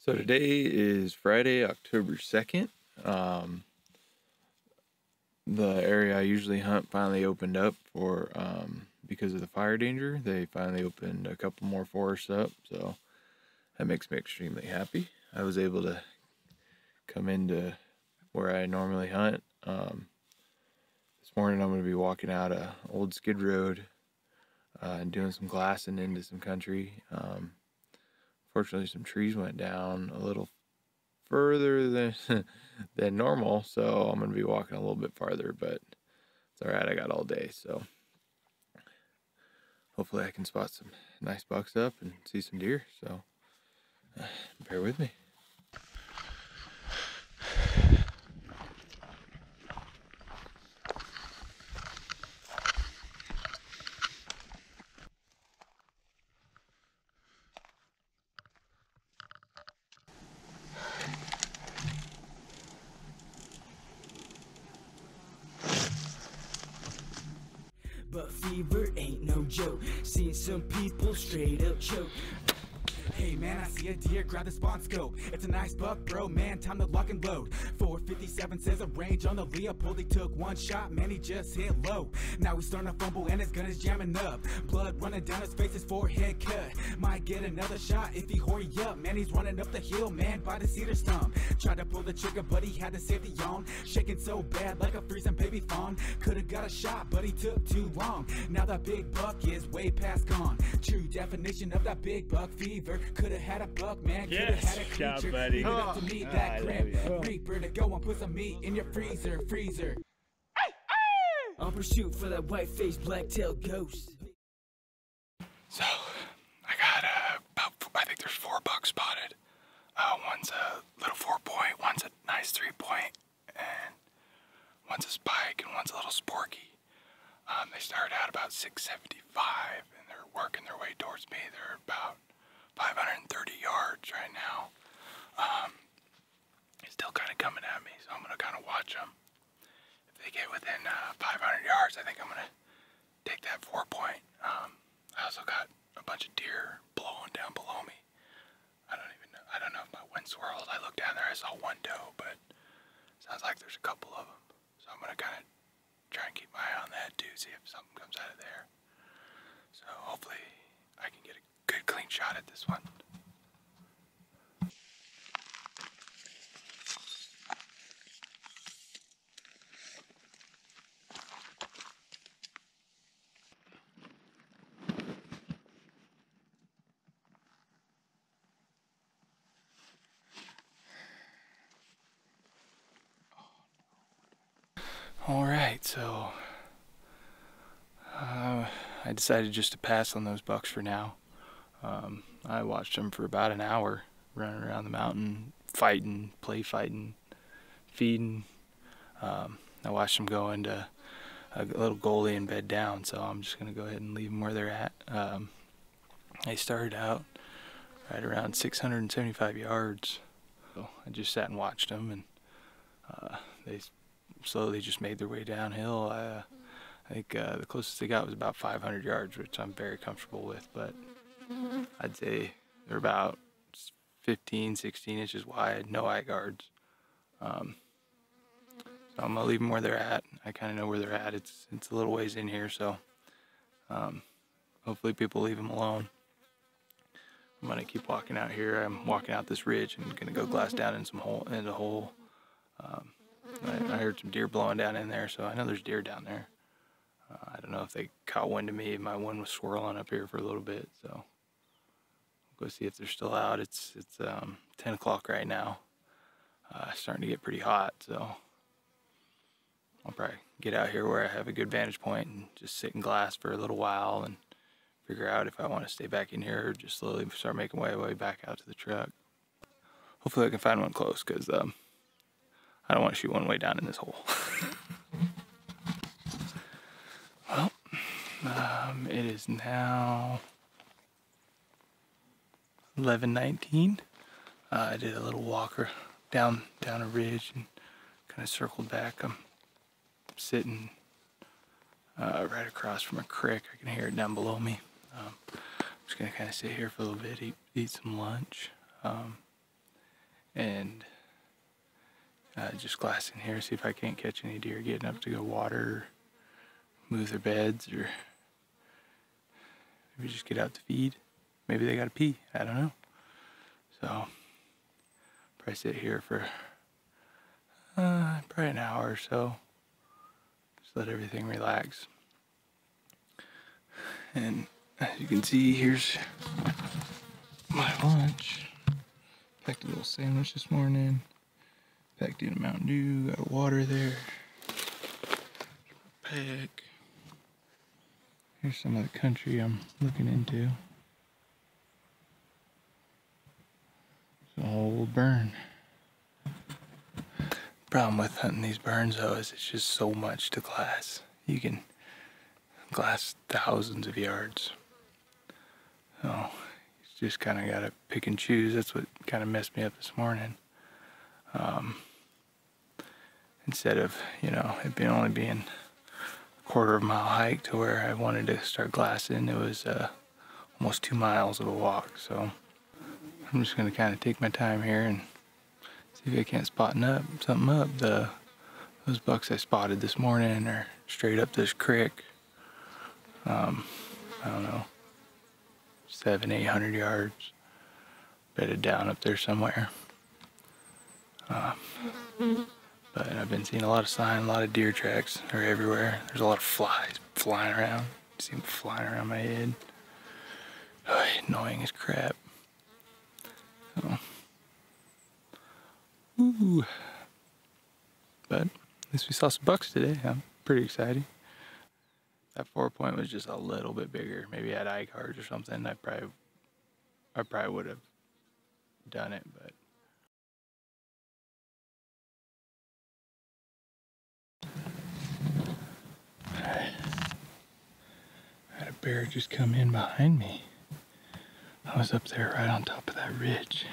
So today is Friday, October 2nd. The area I usually hunt finally opened up for, because of the fire danger. They finally opened a couple more forests up, so that makes me extremely happy. I was able to come into where I normally hunt. This morning I'm going to be walking out a old skid road and doing some glassing into some country. Fortunately, some trees went down a little further than normal, so I'm gonna be walking a little bit farther, but it's all right. I got all day, so hopefully I can spot some nice bucks up and see some deer. So bear with me. But fever ain't no joke. Seen some people straight up choke. Hey man, I see a deer, grab the spawn scope. It's a nice buck, bro, man, time to lock and load. 457 says a range on the Leopold. He took one shot, man, he just hit low. Now he's starting to fumble and his gun is jamming up. Blood running down his face, his forehead cut. Might get another shot if he hurry up. Man, he's running up the hill, man, by the cedar stump. Tried to pull the trigger, but he had the safety on. Shaking so bad like a freezing baby fawn. Could've got a shot, but he took too long. Now that big buck is way past gone. True definition of that big buck fever. Could've had a buck, man, could've had a creature. buddy. Leave it up to me, that grim reaper, to go and put some meat in your freezer. On pursuit for that white-faced black-tailed ghost. So I got I think there's 4 bucks spotted. One's a little 4-point, one's a nice 3-point, and one's a spike, and one's a little sporky. They started out about 675, and they're working their way towards me. They're about 530 yards right now. He's still kind of coming at me, so I'm going to kind of watch them. If they get within 500 yards, I think I'm going to take that 4-point. I also got a bunch of deer blowing down below me. I don't know if my wind swirled. I looked down there, I saw one doe, but sounds like there's a couple of them. So I'm going to kind of try and keep my eye on that too, see if something comes out of there. So hopefully I can get a good clean shot at this one. Alright, so I decided just to pass on those bucks for now. I watched them for about an hour running around the mountain, fighting, play fighting, feeding. I watched them go into a little goalie and bed down, so I'm just going to go ahead and leave them where they're at. They started out right around 675 yards. So I just sat and watched them, and they slowly just made their way downhill. I think the closest they got was about 500 yards, which I'm very comfortable with, but I'd say they're about 15, 16 inches wide, no eye guards. So I'm gonna leave them where they're at. I kind of know where they're at. It's a little ways in here, so hopefully people leave them alone. I'm gonna keep walking out here. I'm walking out this ridge and gonna go glass down in a hole. I heard some deer blowing down in there, so I know there's deer down there. I don't know if they caught wind of me. My wind was swirling up here for a little bit, so we'll go see if they're still out. It's 10 o'clock right now. Starting to get pretty hot, so I'll probably get out here where I have a good vantage point and just sit in glass for a little while and figure out if I want to stay back in here or just slowly start making my way back out to the truck. Hopefully I can find one close, because I don't want to shoot one way down in this hole. Well, it is now 11:19. I did a little walk down a ridge and kind of circled back. I'm sitting right across from a creek. I can hear it down below me. I'm just gonna kind of sit here for a little bit, eat some lunch. and just glassing here, see if I can't catch any deer getting up to go water, move their beds, or maybe just get out to feed. Maybe they gotta pee, I don't know. So probably sit here for probably an hour or so. Just let everything relax. And as you can see, here's my lunch. Packed a little sandwich this morning. Packed in a Mountain Dew, got water there. Pack. Here's some of the country I'm looking into. It's an old burn. Problem with hunting these burns though is it's just so much to glass. You can glass thousands of yards. So you just kind of got to pick and choose. That's what kind of messed me up this morning. Instead of, it being only being a quarter of a mile hike to where I wanted to start glassing, it was almost 2 miles of a walk. So I'm just going to kind of take my time here and see if I can't spot something up. Those bucks I spotted this morning are straight up this creek. I don't know, 700-800 yards, bedded down up there somewhere. But I've been seeing a lot of sign, a lot of deer tracks are everywhere. There's a lot of flies flying around. I see them flying around my head. Oh, annoying as crap. So, woo. But at least we saw some bucks today. I'm pretty excited. That 4-point was just a little bit bigger. Maybe I had eye cards or something. I probably would have done it, but. I had a bear just come in behind me. I was up there right on top of that ridge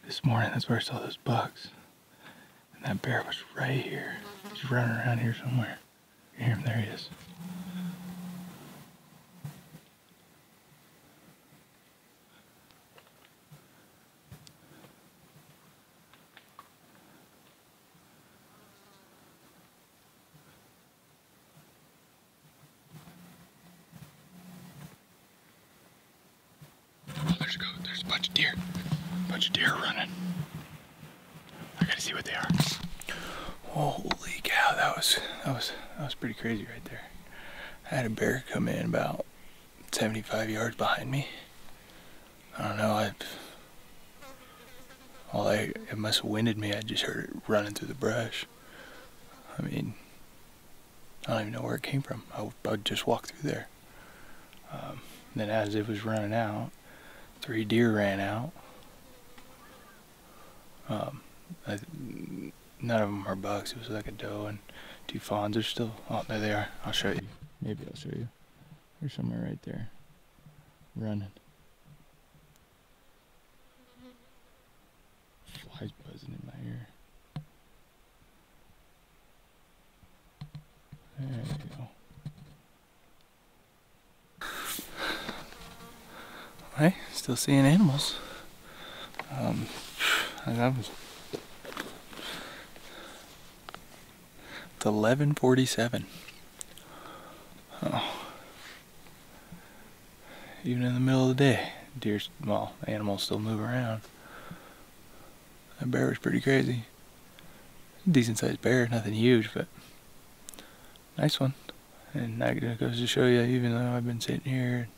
this morning. That's where I saw those bucks. And that bear was right here. He's running around here somewhere. You hear him? There he is. There's a bunch of deer. A bunch of deer running. I gotta see what they are. Holy cow, that was pretty crazy right there. I had a bear come in about 75 yards behind me. I don't know, it must have winded me. I just heard it running through the brush. I mean, I don't even know where it came from. I just walked through there. Then as it was running out, 3 deer ran out. None of them are bucks. It was like a doe and 2 fawns. They're still. Oh, there they are. I'll show you. Maybe I'll show you. They're somewhere right there, running. Flies buzzing in my ear. There you go. Hey, still seeing animals. It's 11:47. Oh. Even in the middle of the day, animals still move around. That bear was pretty crazy. Decent sized bear, nothing huge, but nice one. And that goes to show you, even though I've been sitting here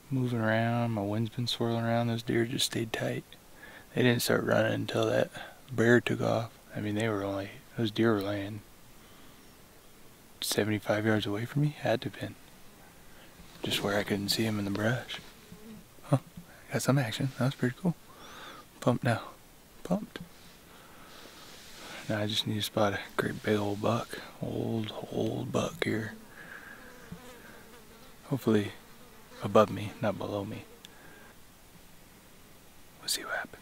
moving around, my wind's been swirling around, those deer just stayed tight. They didn't start running until that bear took off. I mean, those deer were laying 75 yards away from me. Had to have been. Just where I couldn't see them in the brush. Huh, got some action. That was pretty cool. Pumped now. Pumped. Now I just need to spot a great big old buck. Old buck here. Hopefully above me, not below me. We'll see what happens.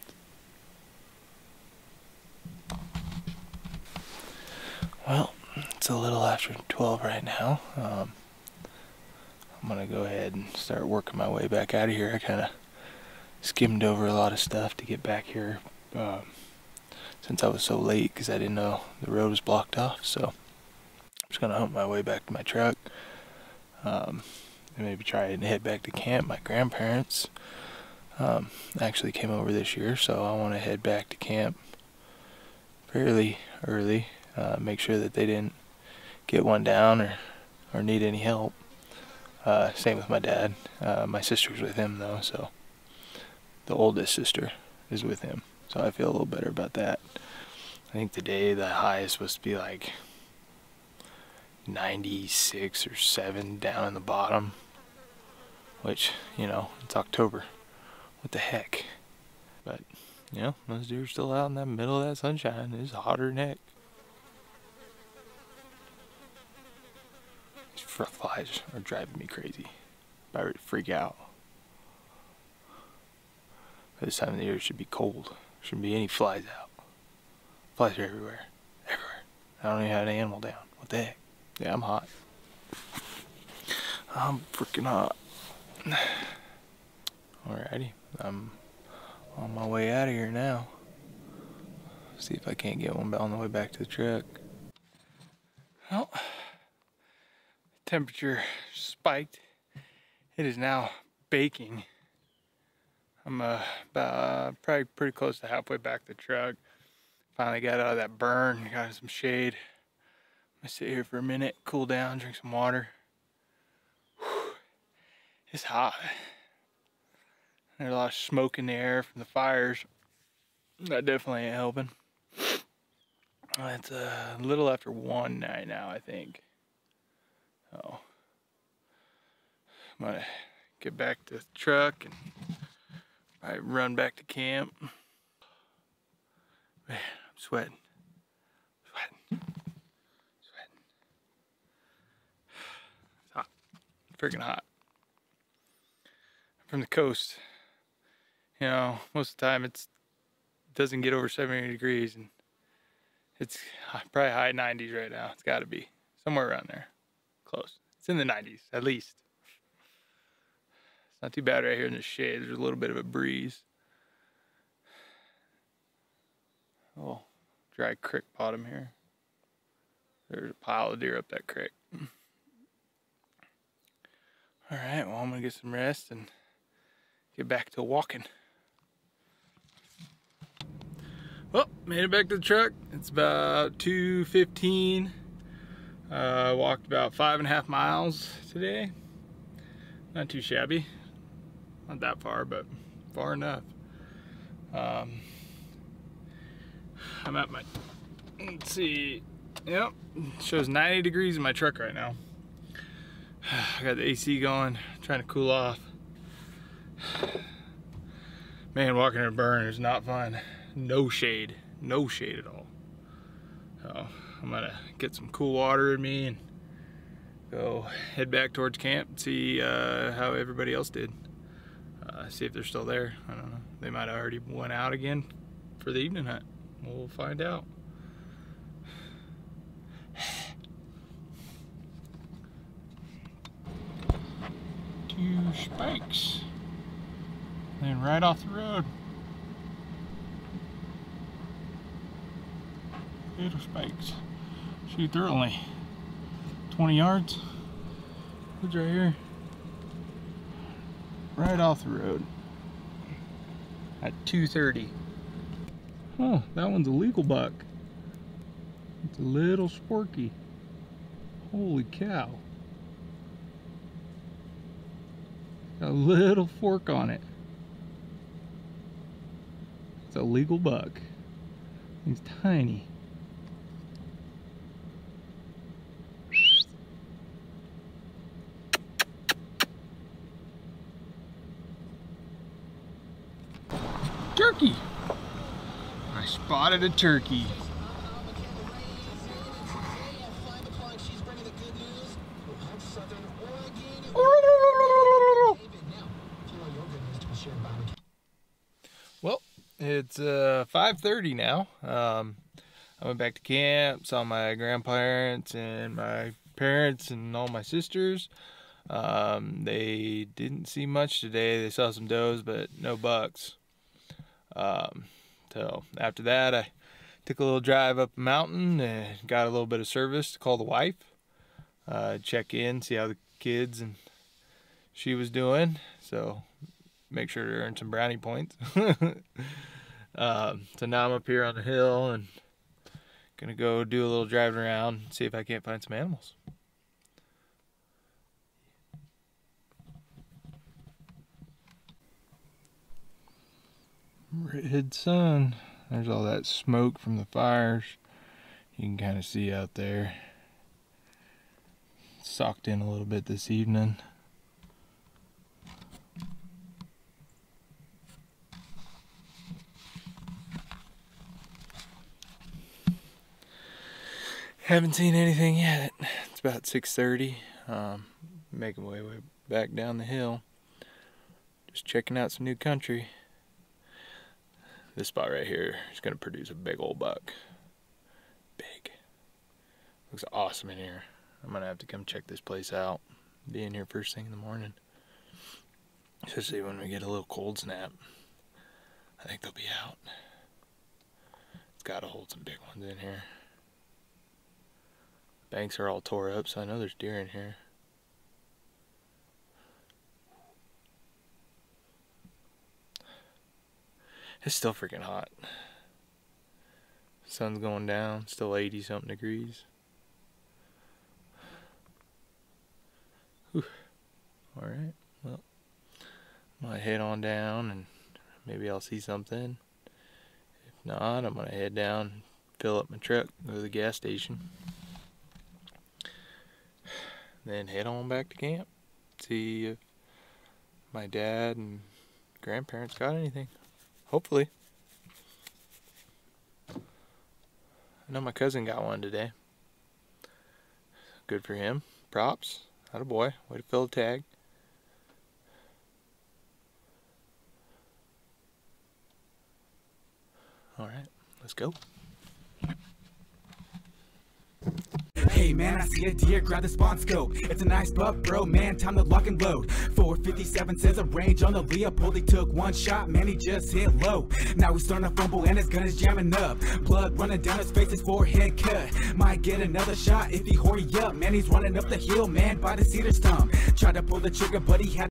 Well, it's a little after 12 right now. I'm gonna go ahead and start working my way back out of here. I kind of skimmed over a lot of stuff to get back here since I was so late because I didn't know the road was blocked off. So I'm just gonna hump my way back to my truck, and maybe try and head back to camp. My grandparents actually came over this year, so I want to head back to camp fairly early, make sure that they didn't get one down or need any help. Same with my dad. My sister's with him though, so the oldest sister is with him, so I feel a little better about that. I think today the high is supposed to be like 96 or 7 down in the bottom, which, you know, it's October. What the heck? But, you know, those deer are still out in the middle of that sunshine. It's hotter than heck. These flies are driving me crazy. I'm about to freak out. By this time of the year, it should be cold. Shouldn't be any flies out. Flies are everywhere. Everywhere. I don't even have an animal down. What the heck? Yeah, I'm hot. I'm freaking hot. Alrighty. I'm on my way out of here now. See if I can't get one on the way back to the truck. Well, temperature spiked. It is now baking. I'm about probably pretty close to halfway back to the truck. Finally got out of that burn, got in some shade. I'm gonna sit here for a minute, cool down, drink some water. Whew. It's hot. There's a lot of smoke in the air from the fires. That definitely ain't helping. It's a little after 1 right now, I think. So I'm gonna get back to the truck and probably run back to camp. Man, I'm sweating. Sweating. It's hot. Freaking hot. I'm from the coast. You know, most of the time it doesn't get over 70 degrees, and it's probably high 90s right now. It's got to be somewhere around there. Close. It's in the 90s, at least. It's not too bad right here in the shade. There's a little bit of a breeze. Oh, dry creek bottom here. There's a pile of deer up that creek. Alright, well, I'm going to get some rest and get back to walking. Well, made it back to the truck. It's about 2:15. Walked about 5.5 miles today. Not too shabby. Not that far, but far enough. I'm at my, let's see, yep, it shows 90 degrees in my truck right now. I got the AC going, trying to cool off. Man, walking in a burn is not fun. No shade at all. So I'm gonna get some cool water in me and go head back towards camp and see how everybody else did. See if they're still there. I don't know. They might have already went out again for the evening hunt. We'll find out. Two spikes. And right off the road. Little spikes. Shoot, they're only 20 yards. Woods right here. Right off the road. At 2:30. Oh, that one's a legal buck. It's a little sporky. Holy cow. Got a little fork on it. It's a legal buck. He's tiny. Turkey! I spotted a turkey. Well, it's 5:30 now. I went back to camp, saw my grandparents and my parents and all my sisters. They didn't see much today. They saw some does, but no bucks. So after that, I took a little drive up a mountain and got a little bit of service to call the wife, check in, see how the kids and she was doing. So make sure to earn some brownie points. So now I'm up here on the hill and gonna go do a little driving around, see if I can't find some animals. Red sun. There's all that smoke from the fires. You can kind of see out there. Socked in a little bit this evening. Haven't seen anything yet. It's about 6:30. Making my way back down the hill. Just checking out some new country. This spot right here is going to produce a big old buck. Big. Looks awesome in here. I'm going to have to come check this place out. Be in here first thing in the morning. Especially when we get a little cold snap. I think they'll be out. It's got to hold some big ones in here. Banks are all tore up, so I know there's deer in here. It's still freaking hot. Sun's going down, still 80 something degrees. Whew. Alright, well, I might head on down and maybe I'll see something. If not, I'm gonna head down, fill up my truck, go to the gas station. Then head on back to camp. See if my dad and grandparents got anything. Hopefully. I know my cousin got one today. Good for him. Props. Attaboy. Way to fill a tag. Alright, let's go. Hey man, I see a deer, grab the spawn scope. It's a nice buck, bro, man, time to lock and load. 457 says a range on the Leopold. He took one shot, man, he just hit low. Now he's starting to fumble and his gun is jamming up. Blood running down his face, his forehead cut. Might get another shot if he hurry up. Man, he's running up the hill, man, by the cedar stump. Tried to pull the trigger, but he had